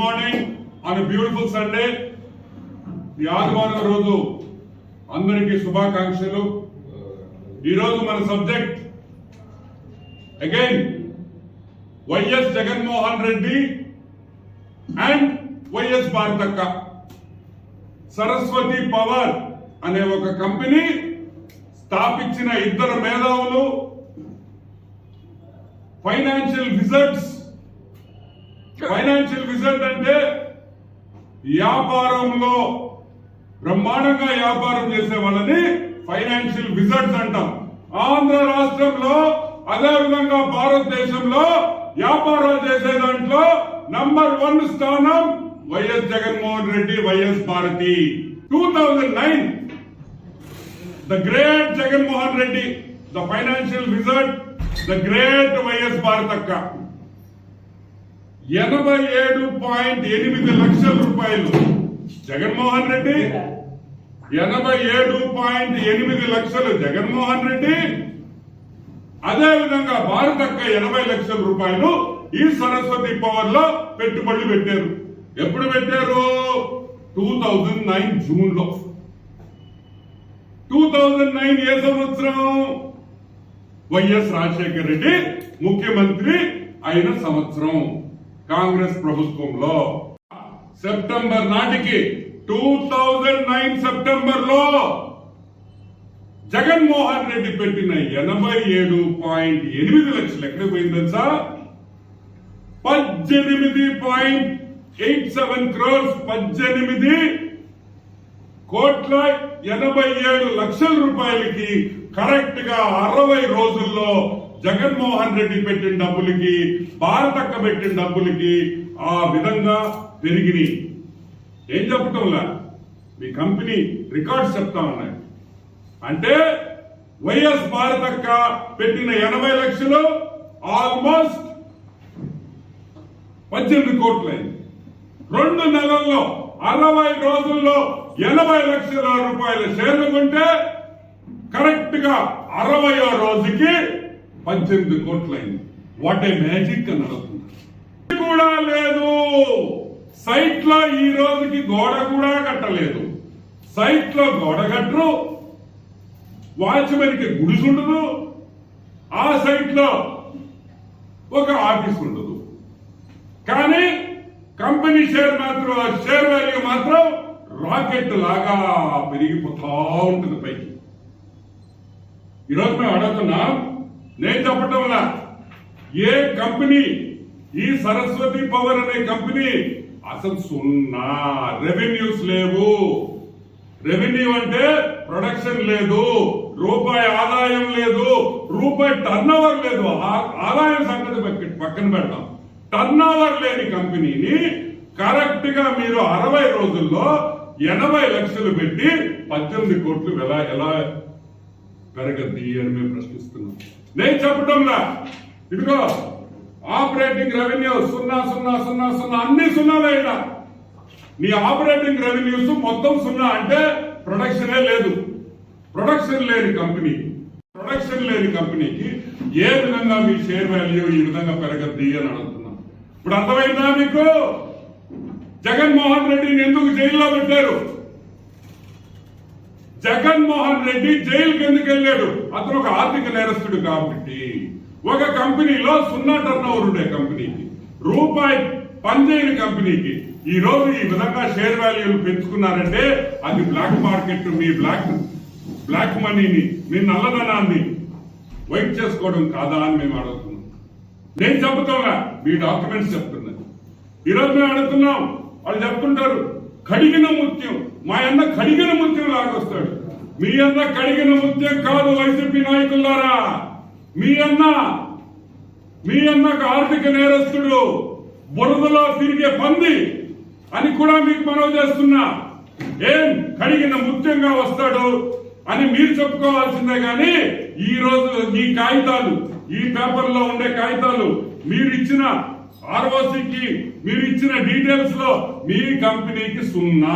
Morning on beautiful Sunday. ఈ ఆదివారం రోజు అందరికీ శుభాకాంక్షలు. ఈరోజు మన subject again YS Jaganmohan Reddy and YS భారతక్క. సరస్వతి పవర్ అనే ఒక కంపెనీ స్థాపించిన ఇద్దరు మేధావులు ఫైనాన్షియల్ విజర్డ్ అంటే వ్యాపారంలో బ్రహ్మాండంగా వ్యాపారం చేసే వాళ్ళని ఫైనాన్షియల్ విజర్డ్స్ అంటాం. ఆంధ్ర రాష్ట్రంలో అదే విధంగా భారతదేశంలో వ్యాపారాలు చేసే దాంట్లో నంబర్ 1 స్థానం YS Jaganmohan Reddy, YS Bharati. 2009 the great Jaganmohan Reddy, the financial wizard, the great YS భారతక్క 87.8 లక్షల రూపాయలు. జగన్మోహన్ రెడ్డి 87.8 లక్షలు జగన్మోహన్ రెడ్డి, అదే విధంగా భారతక్క 80 లక్షల రూపాయలు ఈ సరస్వతి పవర్ లో పెట్టుబడులు పెట్టారు. ఎప్పుడు పెట్టారు? 2009 జూన్ లో. 2009 ఏ సంవత్సరం? వైఎస్ రాజశేఖర రెడ్డి ముఖ్యమంత్రి అయిన సంవత్సరం కాంగ్రెస్ ప్రభుత్వంలో. సెప్టెంబర్ నాటికి 2009 సెప్టెంబర్ లో జగన్మోహన్ రెడ్డి పెట్టిన 87.8 లక్షలు ఎక్కడికి పోయింది సార్? 18.87 crores, 18,87 లక్షల రూపాయలకి కరెక్ట్ గా 60 రోజుల్లో జగన్మోహన్ రెడ్డి పెట్టిన డబ్బులకి, భారతక్క పెట్టిన డబ్బులకి ఆ విధంగా పెరిగినాయి. ఏం చెప్పటంలా, మీ కంపెనీ రికార్డ్స్ చెప్తా ఉన్నాయి. అంటే వైఎస్ భారతక్క పెట్టిన 80 లక్షలు ఆల్మోస్ట్ 18 కోట్లయింది. 2 నెలల్లో 60 రోజుల్లో 80 లక్షల రూపాయల షేర్లు కొంటే కరెక్ట్ గా 60వ రోజుకి 18 కోట్లయింది. వాట్ ఏ మ్యాజిక్ అని అడుగుతుంది. కూడా లేదు సైట్ లో, ఈ రోజుకి గోడ కూడా కట్టలేదు. సైట్ లో గోడ కట్టరు, వాచ్మెన్ కి గుడిసు ఉండదు, ఆ సైట్ లో ఒక ఆఫీస్ ఉండదు. కానీ కంపెనీ షేర్ వాల్యూ మాత్రం రాకెట్ లాగా పెరిగిపోతా ఉంటుంది పైకి. ఈరోజు మేము అడుగుతున్నాం, నేను చెప్పటంలా ఏ కంపెనీ, ఈ సరస్వతి పవర్ అనే కంపెనీ అసలు 0 రెవెన్యూస్ లేవు. రెవెన్యూ అంటే ప్రొడక్షన్ లేదు, రూపాయి ఆదాయం లేదు, రూపాయి టర్న్ ఓవర్ లేదు. ఆదాయం సంగతి పక్కన పెడతాం. టర్న్ ఓవర్ లేని కంపెనీని కరెక్ట్ గా మీరు 60 రోజుల్లో 80 లక్షలు పెట్టి 18 కోట్లు ఎలా పెరగద్ది అని మేము ప్రశ్నిస్తున్నాం. నేను చెప్పటంలా, ఇదిగో ఆపరేటింగ్ రెవెన్యూ 0,0,0,0 అన్ని సున్నాలే. నీ ఆపరేటింగ్ రెవెన్యూస్ మొత్తం 0 అంటే ప్రొడక్షనే లేదు. ప్రొడక్షన్ లేని కంపెనీకి ఏ విధంగా మీ షేర్ వాల్యూ ఈ విధంగా పెరగద్ది అని అడుగుతున్నాం. ఇప్పుడు అర్థమైందా మీకు? జగన్మోహన్ రెడ్డిని ఎందుకు జైల్లో పెట్టారు? జగన్మోహన్ రెడ్డి జైలుకి ఎందుకు వెళ్ళాడు? అతను ఒక ఆర్థిక నేరస్తుడు కాబట్టి. ఒక కంపెనీలో 0 టర్న్ ఓవర్ ఉండే కంపెనీకి, రూపాయి పనిచేయని కంపెనీకి ఈ రోజు ఈ విధంగా షేర్ వాల్యూలు పెంచుకున్నారంటే అది బ్లాక్ మార్కెట్, మీ బ్లాక్ మనీని, మీ నల్లధనాన్ని వైట్ చేసుకోవడం కాదా అని మేము అడుగుతున్నాం. నేను చెప్తున్నా, మీ డాక్యుమెంట్స్ చెప్తున్నారు. ఈరోజు మేము అడుగుతున్నాం, వాళ్ళు చెప్తుంటారు కడిగిన ముత్యం, మా అన్న కడిగిన ముత్యం లాగొస్తాడు. మీ అన్న కడిగిన ముత్యం కాదు వైసీపీ నాయకులారా. మీ అన్నకు ఆర్థిక నేరస్తుడు, బురదలో తిరిగే పంది అని కూడా మీకు మనవి చేస్తున్నా. ఏం కడిగిన ముత్యంగా వస్తాడు అని మీరు చెప్పుకోవాల్సిందే గాని ఈ రోజు ఈ కాగితాలు, ఈ పేపర్ లో ఉండే కాగితాలు, మీరు ఇచ్చిన ఆర్ఓసికి మీరు ఇచ్చిన డీటెయిల్స్ లో మీ కంపెనీకి 0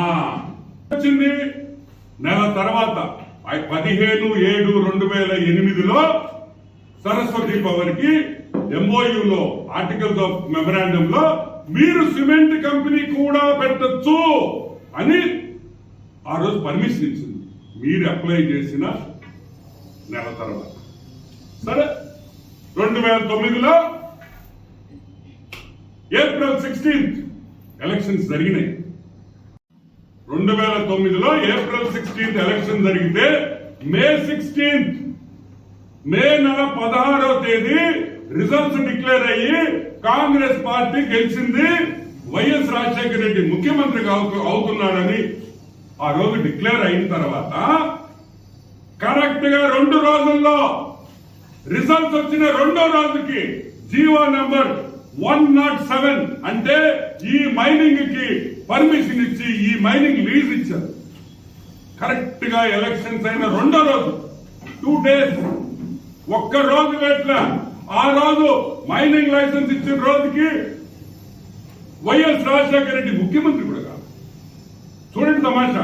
వచ్చింది. నెల తర్వాత 15/7/2008లో సరస్వతి పవర్ కి MOU లో ఆర్టికల్స్ ఆఫ్ మెమరాండం లో మీరు సిమెంట్ కంపెనీ కూడా పెట్టొచ్చు అని ఆ రోజు పర్మిషన్ ఇచ్చింది. మీరు అప్లై చేసిన నెల తర్వాత సరే 2009లో ఏప్రిల్ 16th ఎలక్షన్స్ జరిగినాయి. 2009లో ఏప్రిల్ 16th ఎలక్షన్ జరిగితే మే 16th మే నెల 16వ తేదీ రిజల్ట్స్ డిక్లేర్ అయ్యి కాంగ్రెస్ పార్టీ గెలిచింది, వైఎస్ రాజశేఖర రెడ్డి ముఖ్యమంత్రిగా అవుతున్నాడని ఆ రోజు డిక్లేర్ అయిన తర్వాత కరెక్ట్ గా 2 రోజుల్లో రిజల్ట్స్ వచ్చిన 2వ రోజుకి జీవో నంబర్ 107 అంటే ఈ మైనింగ్ కి పర్మిషన్ ఇచ్చి ఈ మైనింగ్ లీజ్ ఇచ్చారు. కరెక్ట్ గా ఎలక్షన్స్ అయిన 2వ రోజు 2 days ఒక్క రోజు పెట్టిన ఆ రోజు మైనింగ్ లైసెన్స్ ఇచ్చిన రోజుకి వైఎస్ రాజశేఖర రెడ్డి ముఖ్యమంత్రి కూడా కాదు. చూడండి తమాషా,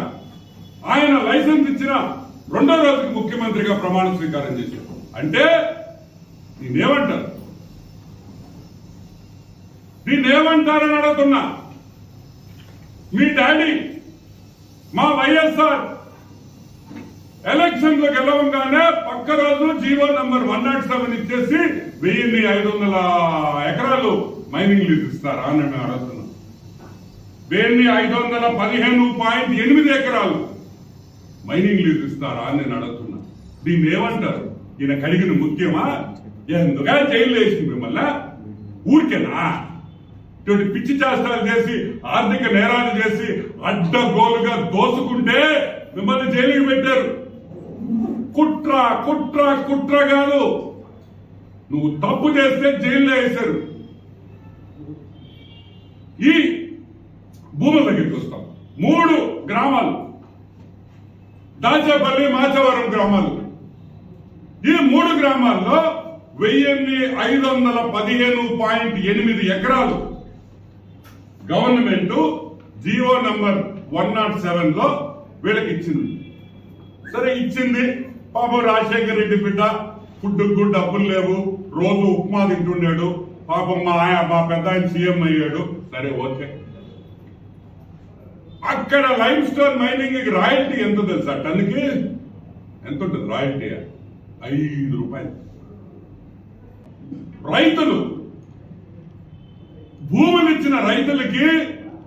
ఆయన లైసెన్స్ ఇచ్చిన 2వ రోజుకి ముఖ్యమంత్రిగా ప్రమాణ స్వీకారం చేశారు. అంటే దీన్నేమంటారని అడుగుతున్నా. మీ డాడీ మా వైఎస్ఆర్ ఎలక్షన్ లో గెలవంగానే పక్క రోజు జీవో నంబర్ 107 ఇచ్చేసి 1500 ఎకరాలు మైనింగ్ లీజ్ ఇస్తారా అని మేము అడుగుతున్నాం. 1515.8 ఎకరాలు మైనింగ్ లీజ్ ఇస్తారా అని నేను అడుగుతున్నా. దీన్ని ఏమంటారు? ఈయన కలిగిన ముఖ్యమా? ఎందుగా జైలు వేసింది మిమ్మల్ని? ఊరికేనా? ఇటువంటి పిచ్చి చేష్టాలు చేసి ఆర్థిక నేరాలు చేసి అడ్డగోలుగా దోసుకుంటే మిమ్మల్ని జైలుకి పెట్టారు. కుట్ర కుట్ర కుట్ర కాదు, నువ్వు తప్పు చేస్తే జైల్లో వేశారు. ఈ భూముల దగ్గరికి వస్తాం. 3 గ్రామాలు, దాచేపల్లి, మాచవరం గ్రామాలు. ఈ 3 గ్రామాల్లో 1515.8 ఎకరాలు గవర్నమెంట్ జీవో నంబర్ 107 లో వీళ్ళకి ఇచ్చింది. సరే ఇచ్చింది. పాపం రాజశేఖర రెడ్డి బిడ్డ ఫుడ్ డబ్బులు లేవు, రోజు ఉప్మా తింటున్నాడు. పాపం మా పెద్ద ఆయన సీఎం అయ్యాడు. సరే ఓకే. అక్కడ లైమ్ స్టోన్ మైనింగ్ కి రాయల్టీ ఎంత తెలుసా? టన్నుకి ఎంత ఉంటుంది రాయల్టీ? 5 రూపాయలు. రైతులు భూములు ఇచ్చిన రైతులకి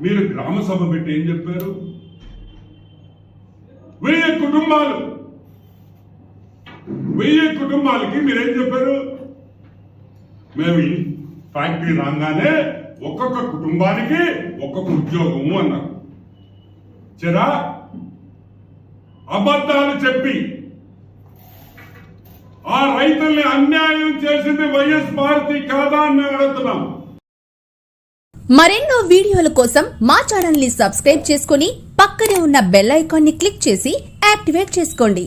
మీరు గ్రామ సభ పెట్టి ఏం చెప్పారు? 1000 కుటుంబాలకి మీరేం చెప్పారు? మేము ఈ ఫ్యాక్టరీ రాగానే ఒక్కొక్క కుటుంబానికి ఒక్కొక్క ఉద్యోగము అన్నారు. చెరా అబద్ధాలు చెప్పి ఆ రైతుల్ని అన్యాయం చేసింది వైఎస్ పార్టీ కాదా అని మేము అడుగుతున్నాం. మరెన్నో వీడియోల కోసం మా ఛానల్ ని సబ్స్క్రైబ్ చేసుకుని పక్కనే ఉన్న బెల్ ఐకాన్ ని క్లిక్ చేసి యాక్టివేట్ చేసుకోండి.